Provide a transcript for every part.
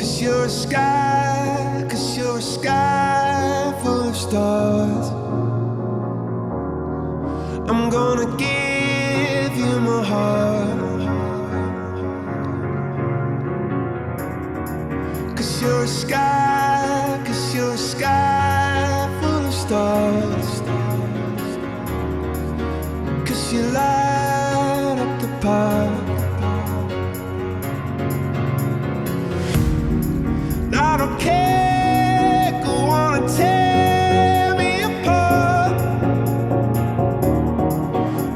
Cause you're a sky full of stars. I'm gonna give you my heart. Cause you're a sky full of stars. Cause you light up the park. I don't care, go on and tear me apart.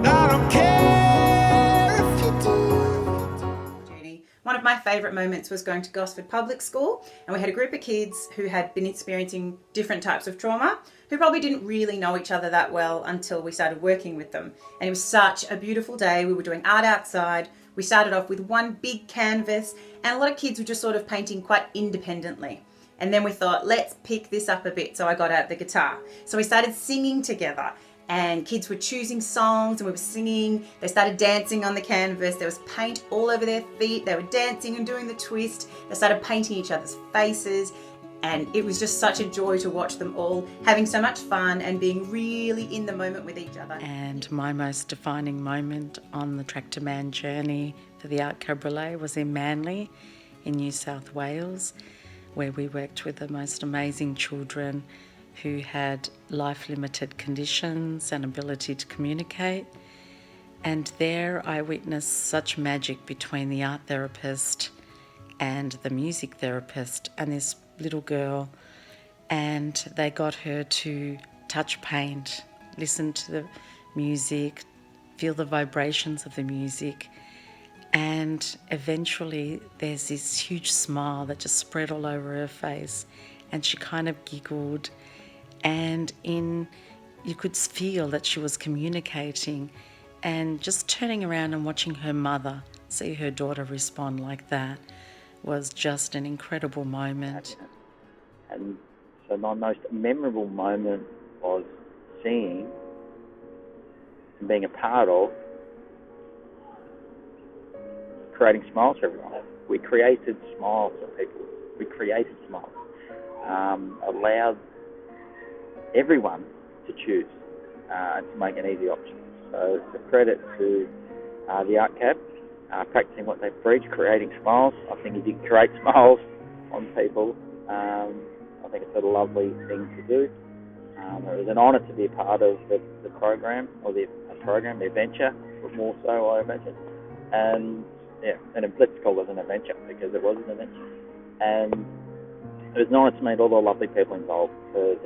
I don't care if you do. One of my favourite moments was going to Gosford Public School, and we had a group of kids who had been experiencing different types of trauma, who probably didn't really know each other that well until we started working with them. And it was such a beautiful day. We were doing art outside. We started off with one big canvas, and a lot of kids were just sort of painting quite independently. And then we thought, let's pick this up a bit. So I got out the guitar. So we started singing together, and kids were choosing songs and we were singing. They started dancing on the canvas. There was paint all over their feet. They were dancing and doing the twist. They started painting each other's faces. And it was just such a joy to watch them all having so much fun and being really in the moment with each other. And my most defining moment on the Tractor Man journey for the Art Cabriolet was in Manly in New South Wales, where we worked with the most amazing children who had life-limited conditions and ability to communicate. And there I witnessed such magic between the art therapist and the music therapist and this little girl, and they got her to touch paint, listen to the music, feel the vibrations of the music, and eventually there's this huge smile that just spread all over her face, and she kind of giggled, and you could feel that she was communicating, and just turning around and watching her mother see her daughter respond like that was just an incredible moment. And so my most memorable moment was seeing and being a part of creating smiles for everyone. We created smiles for people. We created smiles. Allowed everyone to choose and to make an easy option. So it's a credit to the Art Cab, practicing what they preach, creating smiles. I think if you can create smiles on people, I think it's a lovely thing to do. It was an honour to be a part of the program, or the adventure, but more so, I imagine. And yeah, and let's call it an adventure, because it was an adventure. And it was an honour to meet all the lovely people involved, to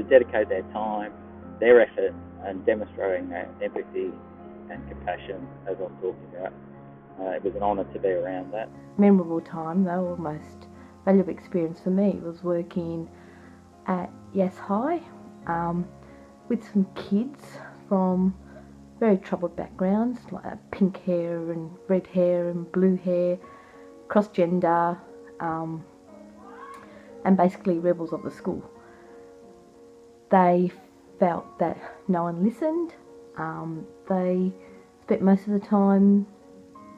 dedicate their time, their effort, and demonstrating that empathy and compassion, as I was talking about. It was an honour to be around that. Memorable time, though, or most valuable experience for me was working at Yes High with some kids from very troubled backgrounds, like pink hair and red hair and blue hair, cross-gender, and basically rebels of the school. They felt that no one listened. They spent most of the time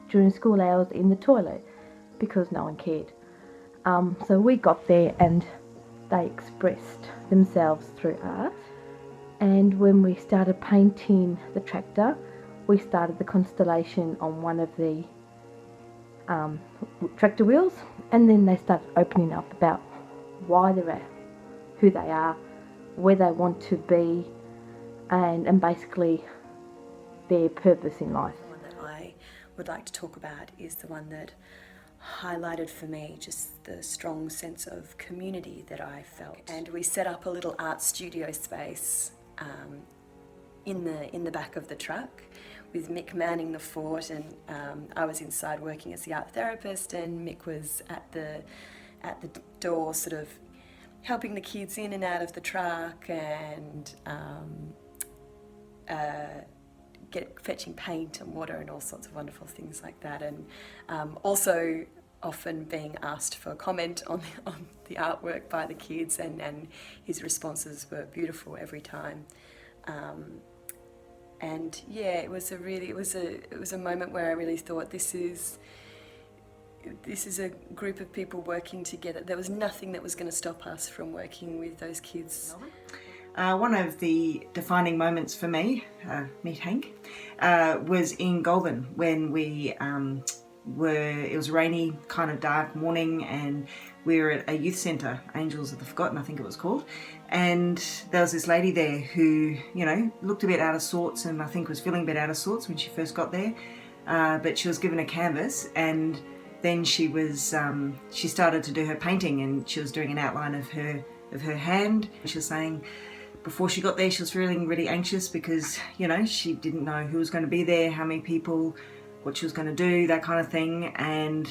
during school hours in the toilet because no one cared. So we got there and they expressed themselves through art. And when we started painting the tractor, we started the constellation on one of the tractor wheels, and then they started opening up about why they're at, who they are, where they want to be, and basically their purpose in life. The one that I would like to talk about is the one that highlighted for me just the strong sense of community that I felt. And we set up a little art studio space in the back of the truck, with Mick manning the fort, and I was inside working as the art therapist, and Mick was at the door, sort of helping the kids in and out of the truck, and fetching paint and water and all sorts of wonderful things like that, and also often being asked for comment on the artwork by the kids, and his responses were beautiful every time. And yeah, it was a moment where I really thought, this is a group of people working together. There was nothing that was going to stop us from working with those kids. One of the defining moments for me, meet Hank, was in Goulburn when we it was a rainy, kind of dark morning, and we were at a youth centre, Angels of the Forgotten, I think it was called, and there was this lady there who, looked a bit out of sorts, and I think was feeling a bit out of sorts when she first got there, but she was given a canvas, and then she started to do her painting, and she was doing an outline of her hand. She was saying before she got there she was feeling really anxious because, she didn't know who was going to be there, how many people, what she was going to do, that kind of thing. And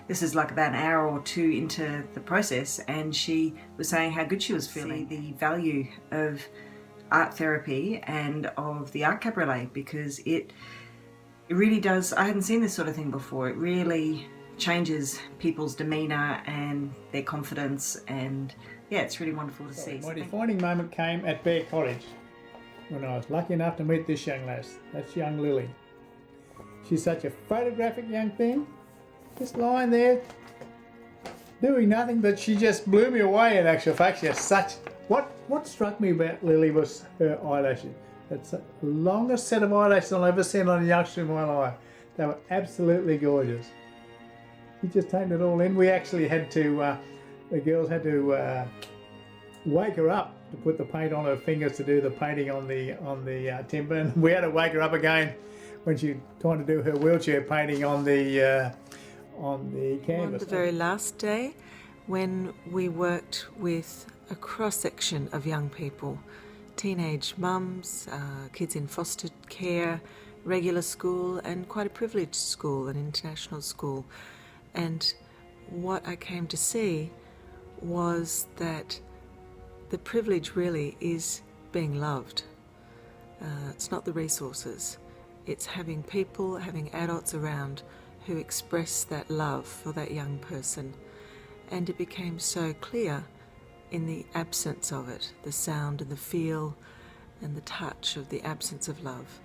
this is like about an hour or two into the process, and she was saying how good she was feeling, the value of art therapy and of the Art Cabriolet, because it really does. I hadn't seen this sort of thing before. It really changes people's demeanour and their confidence, and yeah, it's really wonderful to see. My defining moment came at Bear Cottage when I was lucky enough to meet this young lass. That's young Lily. She's such a photographic young thing, just lying there doing nothing, but she just blew me away in actual fact. She has such... What struck me about Lily was her eyelashes. It's the longest set of eyelashes I've ever seen on a youngster in my life. They were absolutely gorgeous. She just taken it all in. We actually had to, the girls had to wake her up to put the paint on her fingers to do the painting on the timber, and we had to wake her up again when she trying to do her wheelchair painting on the canvas. On the very last day, when we worked with a cross-section of young people, teenage mums, kids in foster care, regular school, and quite a privileged school, an international school. And what I came to see was that the privilege really is being loved. It's not the resources. It's having people, having adults around who express that love for that young person. And it became so clear in the absence of it. The sound and the feel and the touch of the absence of love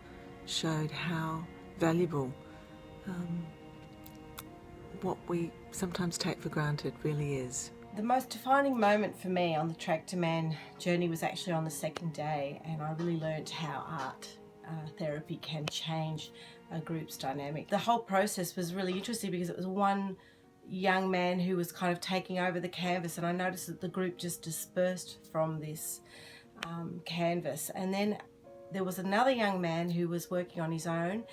showed how valuable what we sometimes take for granted really is. The most defining moment for me on the Tractor Man journey was actually on the second day, and I really learnt how art therapy can change a group's dynamic. The whole process was really interesting because it was one young man who was kind of taking over the canvas, and I noticed that the group just dispersed from this canvas. And then there was another young man who was working on his own,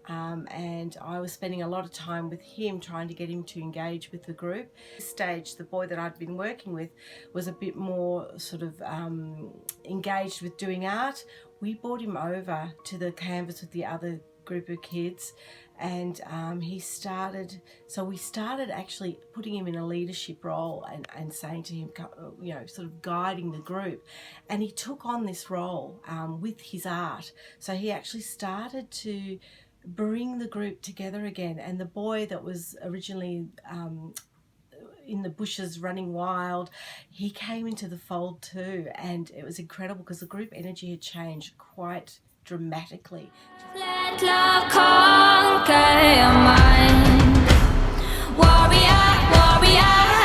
and I was spending a lot of time with him trying to get him to engage with the group. At this stage, the boy that I'd been working with was a bit more sort of engaged with doing art. We brought him over to the canvas with the other group of kids, and we started actually putting him in a leadership role and saying to him, sort of guiding the group, and he took on this role with his art. So he actually started to bring the group together again, and the boy that was originally in the bushes running wild, he came into the fold too, and it was incredible because the group energy had changed quite dramatically. Let love conquer your mind. Warrior, warrior.